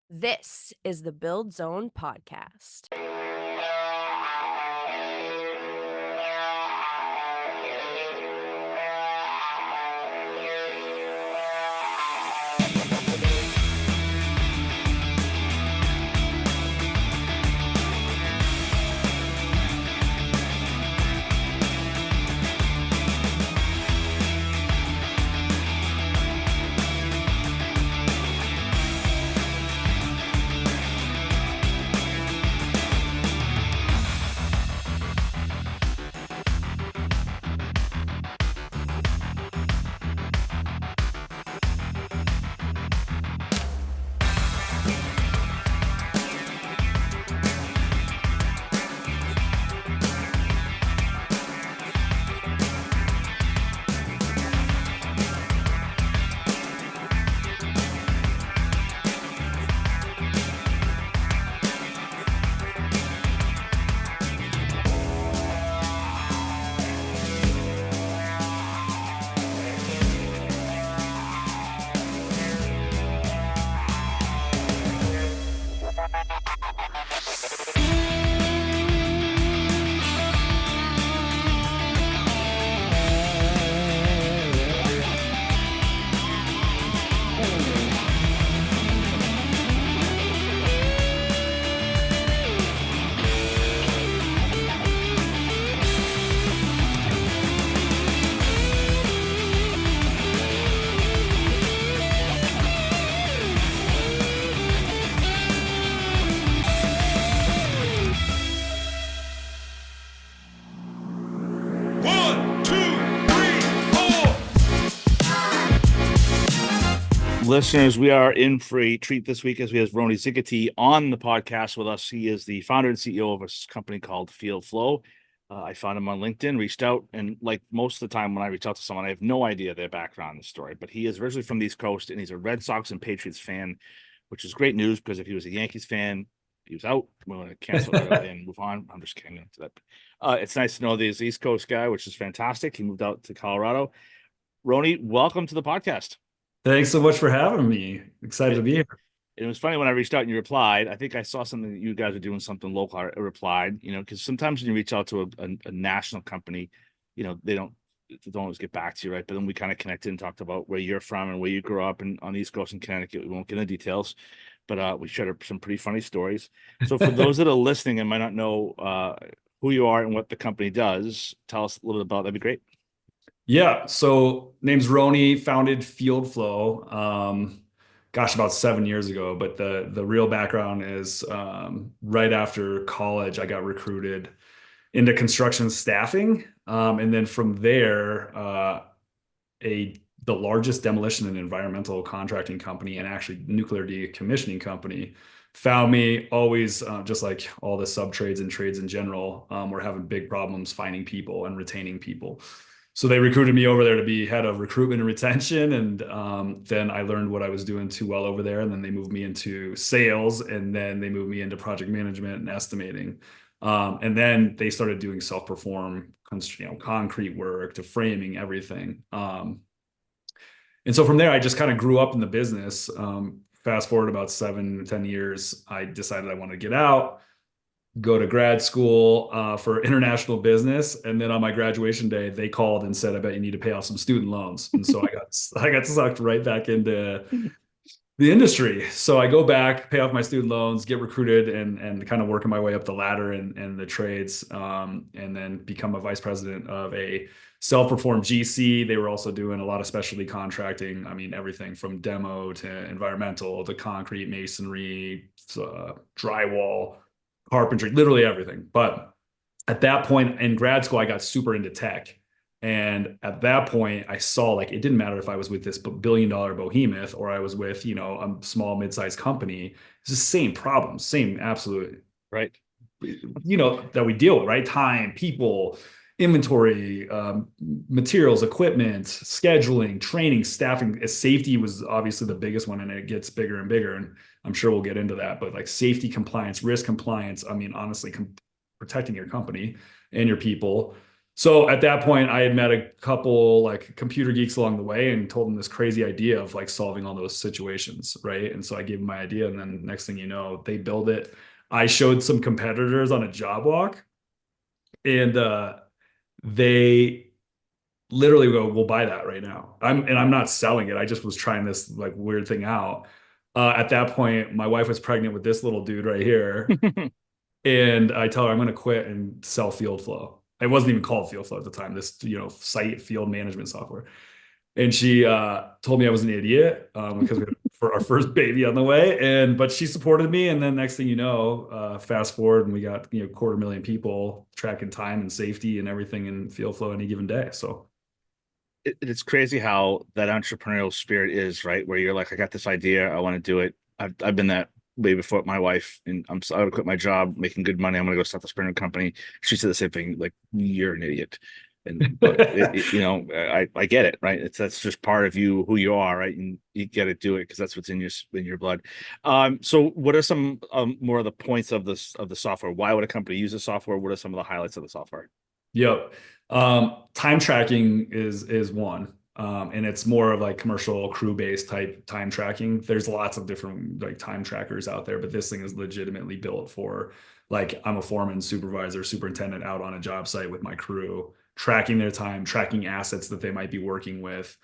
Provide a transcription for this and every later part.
This is the Build Zone podcast. Listeners, we are in for a treat this week as we have Roni Szigeti on the podcast with us. He is the founder and CEO of a company called FieldFlo. I found him on LinkedIn, reached out, and like most of the time when I reach out to someone, I have no idea their background and story, but he is originally from the East Coast and he's a Red Sox and Patriots fan, which is great news because if he was a Yankees fan, he was out. We're going to cancel it right away and move on. I'm just kidding. It's nice to know this East Coast guy, which is fantastic. He moved out to Colorado. Roni, welcome to the podcast. Thanks so much for having me. Excited to be here. It was funny when I reached out and you replied. I think I saw something that you guys were doing something local. I replied, because sometimes when you reach out to a national company, they don't always get back to you, right? But then we kind of connected and talked about where you're from and where you grew up and on the East Coast in Connecticut. We won't get into details, but we shared some pretty funny stories. So for those that are listening and might not know who you are and what the company does, tell us a little bit about that'd be great. Yeah. So name's Roni, founded FieldFlo, about 7 years ago. But the real background is right after college, I got recruited into construction staffing. And then from there, the largest demolition and environmental contracting company and actually nuclear decommissioning company found me. Always, just like all the sub trades and trades in general, we're having big problems finding people and retaining people. So they recruited me over there to be head of recruitment and retention. And then I learned what I was doing too well over there. And then they moved me into sales, and then they moved me into project management and estimating. And then they started doing self-perform, concrete work to framing, everything. And so from there, I just kind of grew up in the business. Fast forward about 10 years, I decided I wanted to get out, go to grad school for international business. And then on my graduation day, they called and said, I bet you need to pay off some student loans. And so I got sucked right back into the industry. So I go back, pay off my student loans, get recruited and kind of working my way up the ladder and the trades, and then become a vice president of a self-performed GC. They were also doing a lot of specialty contracting. I mean, everything from demo to environmental to concrete, masonry, drywall, carpentry, literally everything. But at that point in grad school, I got super into tech. And at that point, I saw like it didn't matter if I was with this billion-dollar behemoth or I was with, a small, mid-sized company. It's the same problem, same absolute, right? That we deal with, right? Time, people, inventory, materials, equipment, scheduling, training, staffing. Safety was obviously the biggest one, and it gets bigger and bigger. And I'm sure we'll get into that, but like safety compliance, risk compliance. I mean, honestly, protecting your company and your people. So at that point, I had met a couple like computer geeks along the way and told them this crazy idea of like solving all those situations, right? And so I gave them my idea, and then next thing you know, they build it. I showed some competitors on a job walk, and they literally go, "We'll buy that right now." I'm not selling it. I just was trying this like weird thing out. At that point, my wife was pregnant with this little dude right here. And I tell her I'm going to quit and sell FieldFlo. It wasn't even called FieldFlo at the time, this, site field management software. And she told me I was an idiot because we had for our first baby on the way. But she supported me. And then next thing you know, fast forward and we got, 250,000 people tracking time and safety and everything in FieldFlo any given day. So It's crazy how that entrepreneurial spirit is, right? Where you're like, I got this idea, I want to do it. I've been that way before my wife, and I would quit my job, making good money. I'm gonna go start the sprinter company. She said the same thing, like, you're an idiot. And but I get it, right? That's just part of you, who you are, right? And you got to do it because that's what's in your blood. So what are some more of the points of the software? Why would a company use the software? What are some of the highlights of the software? Yep. Time tracking is one. And it's more of like commercial crew-based type time tracking. There's lots of different like time trackers out there, but this thing is legitimately built for like I'm a foreman, supervisor, superintendent out on a job site with my crew, tracking their time, tracking assets that they might be working with,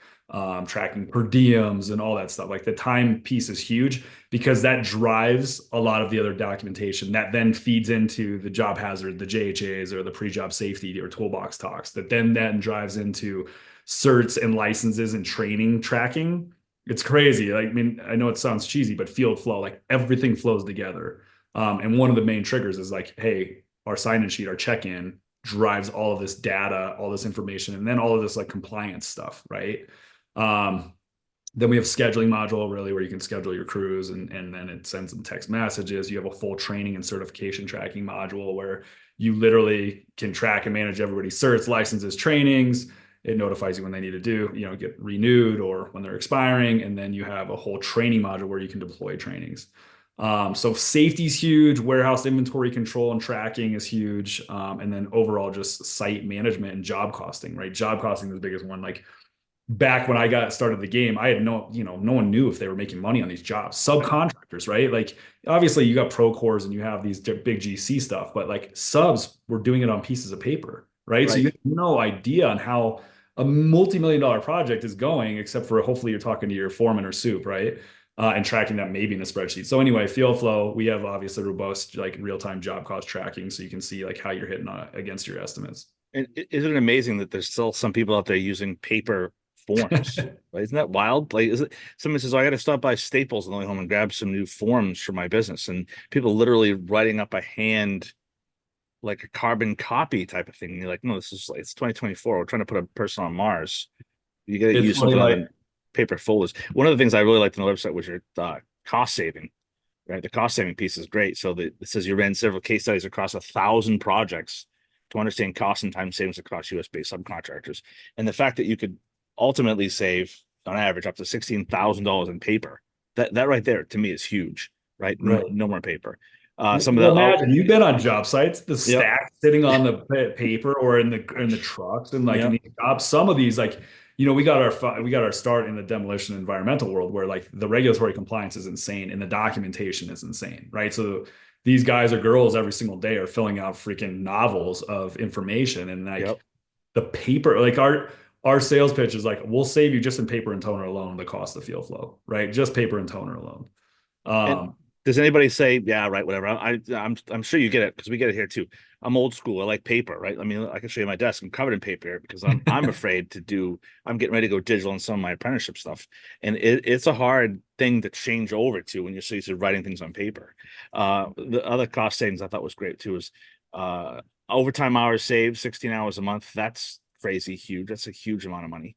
tracking per diems and all that stuff. Like the time piece is huge because that drives a lot of the other documentation that then feeds into the job hazard, the JHAs or the pre-job safety or toolbox talks that then drives into certs and licenses and training tracking. It's crazy. Like, I mean, I know it sounds cheesy, but FieldFlo, like everything flows together. And one of the main triggers is like, hey, our sign-in sheet, our check-in drives all of this data, all this information, and then all of this like compliance stuff, right? Then we have scheduling module really where you can schedule your crews and then it sends them text messages. You have a full training and certification tracking module where you literally can track and manage everybody's certs, licenses, trainings. It notifies you when they need to get renewed or when they're expiring. And then you have a whole training module where you can deploy trainings. So safety is huge. Warehouse inventory control and tracking is huge. And then overall just site management and job costing, right? Job costing is the biggest one. Like back when I got started the game, I had no one knew if they were making money on these jobs. Subcontractors, right? Like obviously you got Procores and you have these big GC stuff, but like subs were doing it on pieces of paper, right? So you have no idea on how a multi-million-dollar project is going, except for hopefully you're talking to your foreman or soup, right? And tracking that maybe in a spreadsheet. So anyway, FieldFlo, we have obviously robust like real-time job cost tracking, so you can see like how you're hitting against your estimates. And isn't it amazing that there's still some people out there using paper forms? Right? Isn't that wild? Like, is it? Someone says, "Oh, I got to stop by Staples on the way home and grab some new forms for my business," and people literally writing up a hand, like a carbon copy type of thing. And you're like, no, this is like it's 2024. We're trying to put a person on Mars. You got to use something like paper folders. One of the things I really liked on the website was your cost saving. Right, the cost saving piece is great. So it says you ran several case studies across 1,000 projects to understand cost and time savings across US-based subcontractors, and the fact that you could ultimately save on average up to $16,000 in paper. That right there to me is huge. Right, no more paper. Imagine you've been on job sites, the stack sitting on the paper or in the trucks and like in these jobs. Some of these like we got our start in the demolition environmental world where like the regulatory compliance is insane and the documentation is insane, right? So these guys or girls every single day are filling out freaking novels of information and like the paper, like our sales pitch is like, we'll save you just in paper and toner alone the cost of FieldFlo, right? Just paper and toner alone. Does anybody say, yeah, right, whatever? I'm sure you get it because we get it here too. I'm old school. I like paper, right? I mean, I can show you my desk. I'm covered in paper here because I'm afraid to do. I'm getting ready to go digital on some of my apprenticeship stuff, and it's a hard thing to change over to when you're so used to writing things on paper. The other cost savings I thought was great too is overtime hours saved, 16 hours a month. That's crazy huge. That's a huge amount of money.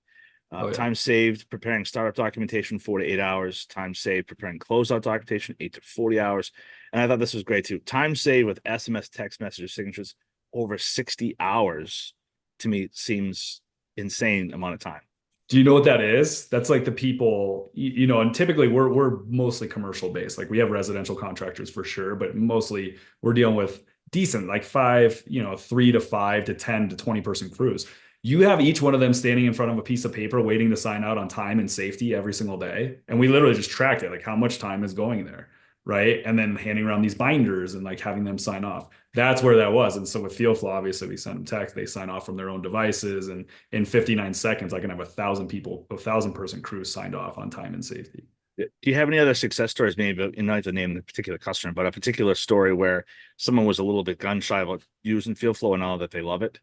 Time saved preparing startup documentation 4 to 8 hours. Time saved preparing closeout documentation 8 to 40 hours. And I thought this was great too. Time saved with SMS, text messages, signatures over 60 hours to me seems insane amount of time. Do you know what that is? That's like the people, and typically we're mostly commercial based. Like we have residential contractors for sure, but mostly we're dealing with decent, like 3 to 5 to 10 to 20 person crews. You have each one of them standing in front of a piece of paper waiting to sign out on time and safety every single day. And we literally just tracked it, like how much time is going there, right? And then handing around these binders and like having them sign off. That's where that was. And so with FieldFlo, obviously we send them text, they sign off from their own devices. And in 59 seconds, I can have 1,000 person crew signed off on time and safety. Do you have any other success stories, maybe, and not to name the particular customer, but a particular story where someone was a little bit gun shy about using FieldFlo and all that they love it?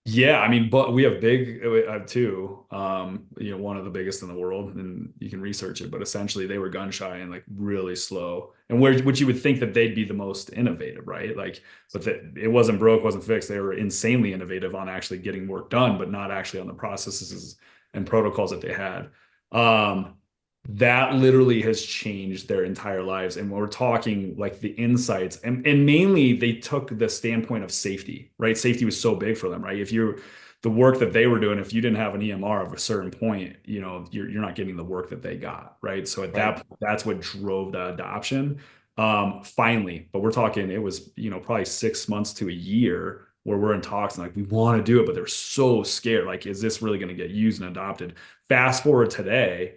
Yeah, I mean, but we have two, one of the biggest in the world, and you can research it, but essentially they were gun shy and like really slow, and which you would think that they'd be the most innovative, right? Like, but it wasn't broke, wasn't fixed. They were insanely innovative on actually getting work done, but not actually on the processes and protocols that they had. That literally has changed their entire lives. And we're talking like the insights and mainly they took the standpoint of safety, right? Safety was so big for them, right? The work that they were doing, if you didn't have an EMR of a certain point, you're not getting the work that they got, right? So at that point, that's what drove the adoption. Finally, but we're talking, it was, probably 6 months to a year where we're in talks and like, we want to do it, but they're so scared. Like, is this really going to get used and adopted? Fast forward today,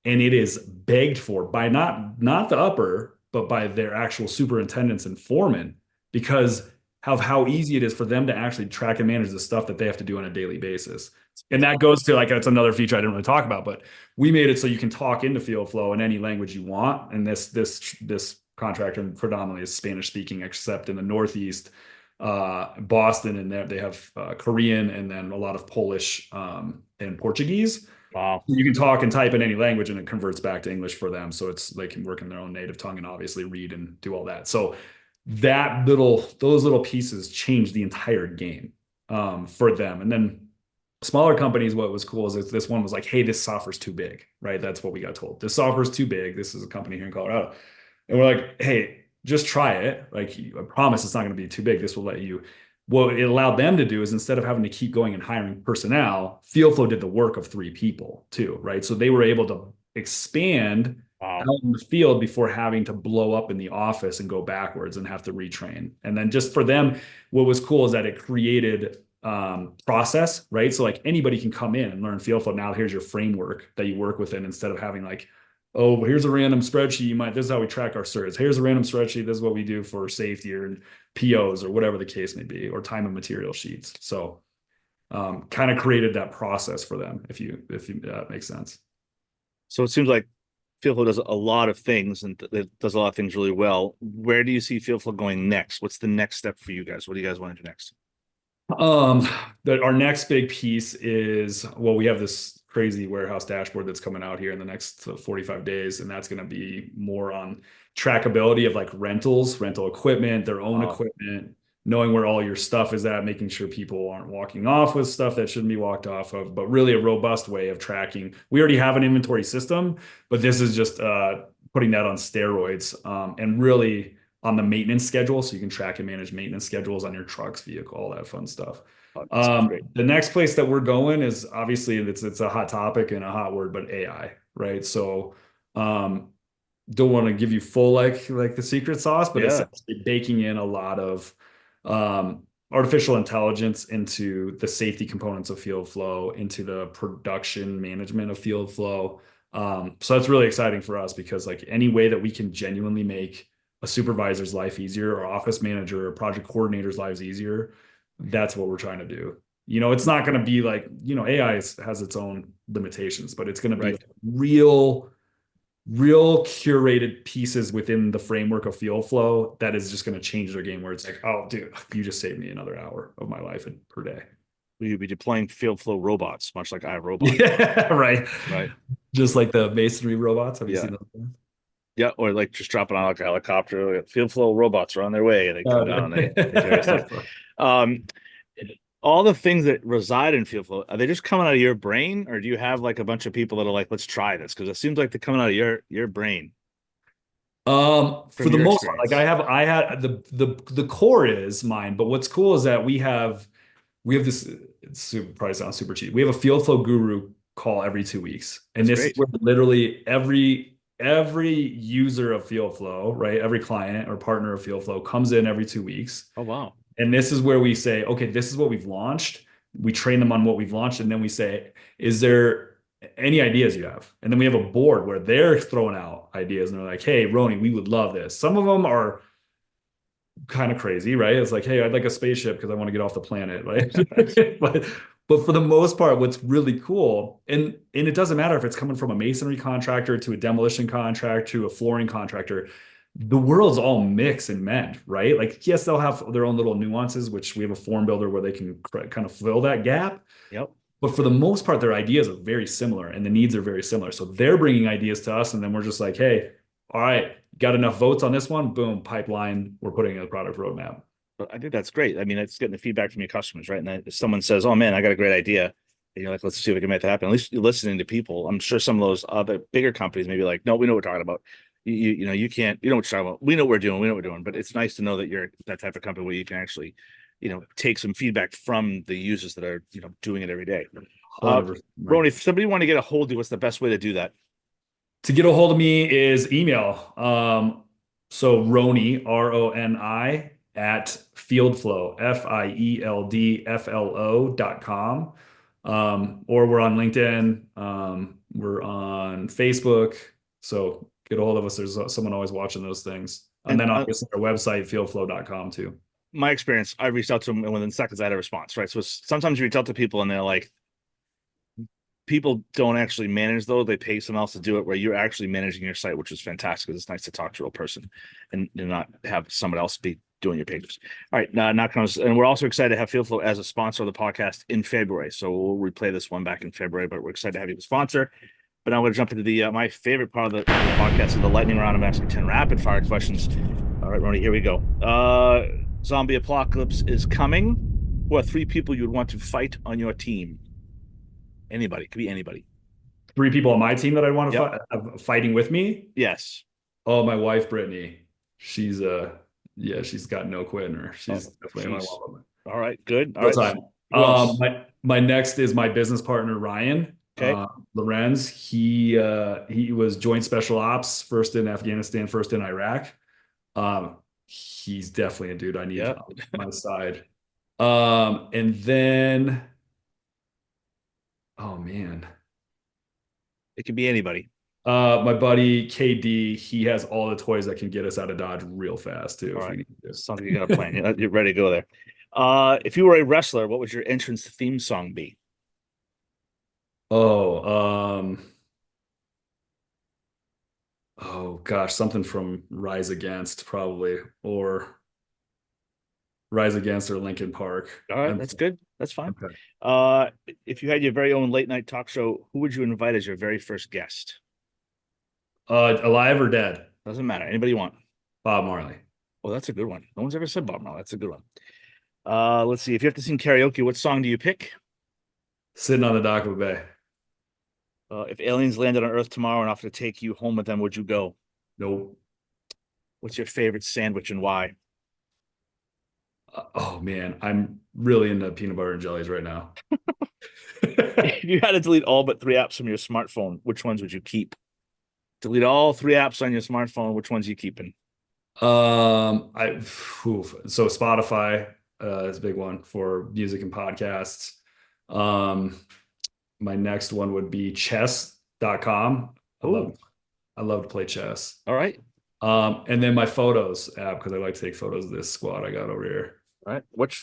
and it is begged for by not the upper, but by their actual superintendents and foremen because of how easy it is for them to actually track and manage the stuff that they have to do on a daily basis. And that goes to that's another feature I didn't really talk about, but we made it so you can talk into FieldFlo in any language you want. And this contractor predominantly is Spanish speaking, except in the Northeast, Boston, and they have Korean and then a lot of Polish and Portuguese. Wow. You can talk and type in any language and it converts back to English for them. So they can work in their own native tongue and obviously read and do all that. So those little pieces changed the entire game for them. And then smaller companies, what was cool is this one was like, hey, this software's too big, right? That's what we got told. This software's too big. This is a company here in Colorado. And we're like, hey, just try it. Like, I promise it's not going to be too big. This will let you. What it allowed them to do is instead of having to keep going and hiring personnel, FieldFlo did the work of 3 people too, right? So they were able to expand out in the field before having to blow up in the office and go backwards and have to retrain. And then just for them, what was cool is that it created process, right? So like anybody can come in and learn FieldFlo. Now here's your framework that you work within instead of having like, oh, here's a random spreadsheet. This is how we track our certs. Here's a random spreadsheet. This is what we do for safety or POs or whatever the case may be, or time and material sheets. So kind of created that process for them, if that makes sense. So it seems like FieldFlo does a lot of things and it does a lot of things really well. Where do you see FieldFlo going next? What's the next step for you guys? What do you guys want to do next? Our next big piece is, well, we have this crazy warehouse dashboard that's coming out here in the next 45 days. And that's going to be more on trackability of like rental equipment, their own equipment, knowing where all your stuff is at, making sure people aren't walking off with stuff that shouldn't be walked off of, but really a robust way of tracking. We already have an inventory system, but this is just putting that on steroids and really on the maintenance schedule. So you can track and manage maintenance schedules on your trucks, vehicle, all that fun stuff. The next place that we're going is obviously it's a hot topic and a hot word, but AI, right? So don't want to give you full like the secret sauce, but essentially baking in a lot of artificial intelligence into the safety components of FieldFlo, into the production management of FieldFlo. So that's really exciting for us because like any way that we can genuinely make a supervisor's life easier, or office manager or project coordinator's lives easier, that's what we're trying to do. It's not going to be like, AI has its own limitations, but it's going to be like real curated pieces within the framework of FieldFlo that is just going to change their game, where it's like, oh, dude, you just saved me another hour of my life per day. Will you be deploying FieldFlo robots, much like I have robots? Yeah, right. Just like the masonry robots. Have you seen those? Yeah, or like just dropping on like a helicopter. FieldFlo robots are on their way. They come down and they carry stuff. All the things that reside in FieldFlo, are they just coming out of your brain, or do you have like a bunch of people that are like, let's try this? Because it seems like they're coming out of your brain. For the most part, like I had the core is mine, but what's cool is that we have this. Probably sounds super cheap. We have a FieldFlo guru call every 2 weeks, and this is where literally every user of FieldFlo, right? Every client or partner of FieldFlo comes in every 2 weeks. Oh, wow. And this is where we say, okay, this is what we've launched. We train them on what we've launched. And then we say, is there any ideas you have? And then we have a board where they're throwing out ideas and they're like, hey, Roni, we would love this. Some of them are kind of crazy, right? It's like, hey, I'd like a spaceship because I want to get off the planet, right? But for the most part, what's really cool, and it doesn't matter if it's coming from a masonry contractor to a demolition contractor to a flooring contractor, the world's all mix and mend, right? Like, yes, they'll have their own little nuances, which we have a form builder where they can kind of fill that gap. Yep. But for the most part, their ideas are very similar and the needs are very similar. So they're bringing ideas to us, and then we're just like, hey, all right, got enough votes on this one? Boom, pipeline. We're putting in a product roadmap. I think that's great. I mean, it's getting the feedback from your customers, right? And then if someone says, "Oh man, I got a great idea," and you're like, "Let's see if we can make that happen." At least you're listening to people. I'm sure some of those other bigger companies may be like, "No, we know what we're talking about. You know, you can't. You know what you're talking about. We know what we're doing. We know what we're doing." But it's nice to know that you're that type of company where you can actually, take some feedback from the users that are, doing it every day. 100%. Roni, if somebody want to get a hold of you, what's the best way to do that? To get a hold of me is email. So Roni, RONI at FieldFlo, FieldFlo.com. Or we're on LinkedIn. We're on Facebook. So get a hold of us. There's someone always watching those things. And then obviously our website, fieldflo.com too. My experience, I reached out to them and within seconds I had a response, right? So sometimes you reach out to people and they're like, people don't actually manage though. They pay someone else to do it where you're actually managing your site, which is fantastic because it's nice to talk to a real person and not have someone else be doing your pages. All right. Now comes, and we're also excited to have FieldFlo as a sponsor of the podcast in February. So we'll replay this one back in February, but we're excited to have you as a sponsor. But now I'm going to jump into the my favorite part of the podcast, the lightning round. I'm asking 10 rapid fire questions. All right, Roni, here we go. Zombie apocalypse is coming. Who are 3 people you would want to fight on your team? Anybody, could be anybody. 3 people on my team that I want to fight fighting with me. Yes. Oh, my wife, Brittany. She's she's got no quit in her. She's definitely my woman. All right, good. All right. My next is my business partner, Ryan. Okay. Lorenz. He was joint special ops, first in Afghanistan, first in Iraq. He's definitely a dude I need on my side. And then, oh man, it could be anybody. My buddy KD, he has all the toys that can get us out of Dodge real fast too. All right. Something you got a plan. You're ready to go there. If you were a wrestler, what would your entrance theme song be? Oh gosh, something from Rise Against probably, or Rise Against or Linkin Park. All right, that's good. That's fine. Okay. If you had your very own late night talk show, who would you invite as your very first guest? Alive or dead? Doesn't matter. Anybody you want. Bob Marley. Oh, that's a good one. No one's ever said Bob Marley. That's a good one. Let's see. If you have to sing karaoke, what song do you pick? Sitting on the Dock of a Bay. If aliens landed on Earth tomorrow and offered to take you home with them, would you go? Nope. What's your favorite sandwich and why? Oh man, I'm really into peanut butter and jellies right now. If you had to delete all but 3 apps from your smartphone, which ones would you keep? Delete all 3 apps on your smartphone. Which ones are you keeping? So Spotify is a big one for music and podcasts. My next one would be chess.com. I love to play chess. All right. And then my photos app, because I like to take photos of this squad I got over here. All right. What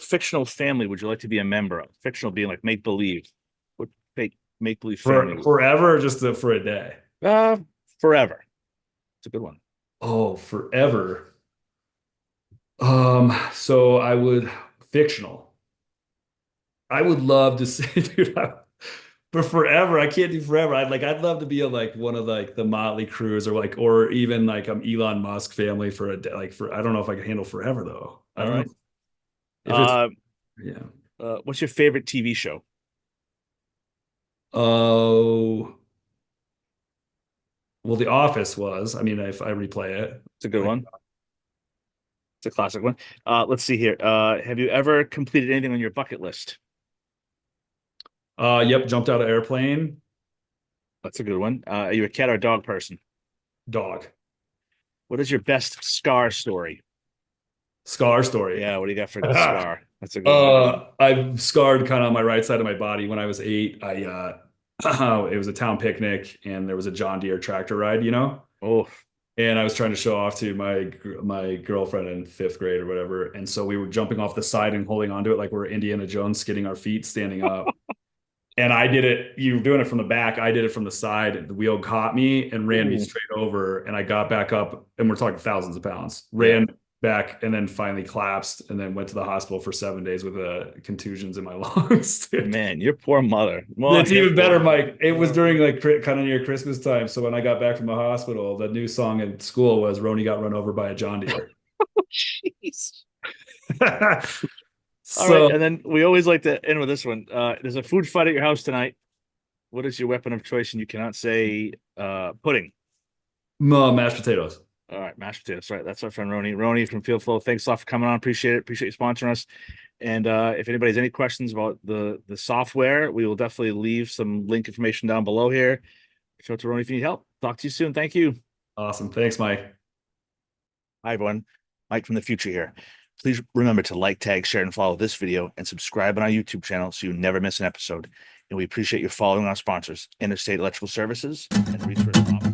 fictional family would you like to be a member of? Fictional being like make believe. What make believe family? Forever, or just for a day? Forever. It's a good one. Oh, forever. So I would fictional. I would love to say, dude, but forever, I can't do forever. I'd love to be one of the Motley Crues or even Elon Musk family for a day. I don't know if I can handle forever though. I don't know. What's your favorite TV show? Oh, well, The Office was. I mean, if I replay it, it's a good one. It's a classic one. Let's see here. Have you ever completed anything on your bucket list? Yep, jumped out of airplane. That's a good one. Are you a cat or a dog person? Dog. What is your best scar story? Scar story. Yeah, what do you got for a scar? That's a good one. I'm scarred kind of on my right side of my body. When I was 8, it was a town picnic and there was a John Deere tractor ride, Oh, and I was trying to show off to my girlfriend in 5th grade or whatever. And so we were jumping off the side and holding onto it like we're Indiana Jones, skidding our feet, standing up. And I did it, you were doing it from the back. I did it from the side. The wheel caught me and ran me straight over. And I got back up, and we're talking thousands of pounds, ran back, and then finally collapsed, and then went to the hospital for 7 days with contusions in my lungs. man, your poor mother. It's even better, Mike. It was during like kind of near Christmas time. So when I got back from the hospital, the new song at school was Roni got run over by a John Deere. Jeez. So, All right, and then we always like to end with this one. There's a food fight at your house tonight. What is your weapon of choice? And you cannot say pudding. Mashed potatoes. All right, mashed potatoes. Right, that's our friend Roni. Roni from FieldFlo. Thanks a lot for coming on. Appreciate it. Appreciate you sponsoring us. And if anybody has any questions about the software, we will definitely leave some link information down below here. Reach out to Roni if you need help. Talk to you soon. Thank you. Awesome. Thanks, Mike. Hi, everyone. Mike from the future here. Please remember to like, tag, share, and follow this video and subscribe on our YouTube channel so you never miss an episode. And we appreciate you following our sponsors, Interstate Electrical Services and Research.